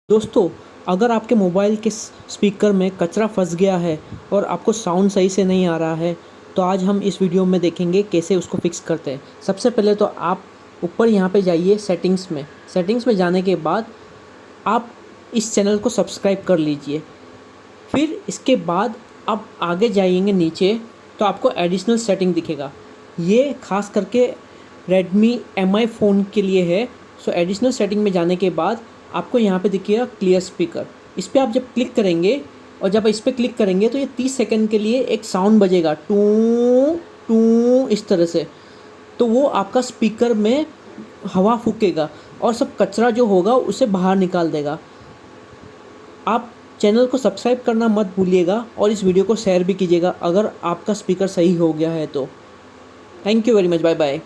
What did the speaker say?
दोस्तों, अगर आपके मोबाइल के स्पीकर में कचरा फंस गया है और आपको साउंड सही से नहीं आ रहा है, तो आज हम इस वीडियो में देखेंगे कैसे उसको फिक्स करते हैं। सबसे पहले तो आप ऊपर यहाँ पे जाइए सेटिंग्स में। सेटिंग्स में जाने के बाद आप इस चैनल को सब्सक्राइब कर लीजिए। फिर इसके बाद आप आगे जाएंगे नीचे, तो आपको एडिशनल सेटिंग दिखेगा। ये खास करके रेडमी एमआई फ़ोन के लिए है। सो एडिशनल सेटिंग में जाने के बाद आपको यहाँ पे दिखेगा क्लियर स्पीकर। इस पर आप जब क्लिक करेंगे और जब इस पर क्लिक करेंगे तो ये 30 सेकंड के लिए एक साउंड बजेगा, टू टू इस तरह से। तो वो आपका स्पीकर में हवा फूकेगा और सब कचरा जो होगा उसे बाहर निकाल देगा। आप चैनल को सब्सक्राइब करना मत भूलिएगा और इस वीडियो को शेयर भी कीजिएगा अगर आपका स्पीकर सही हो गया है तो। Thank you very much, bye bye.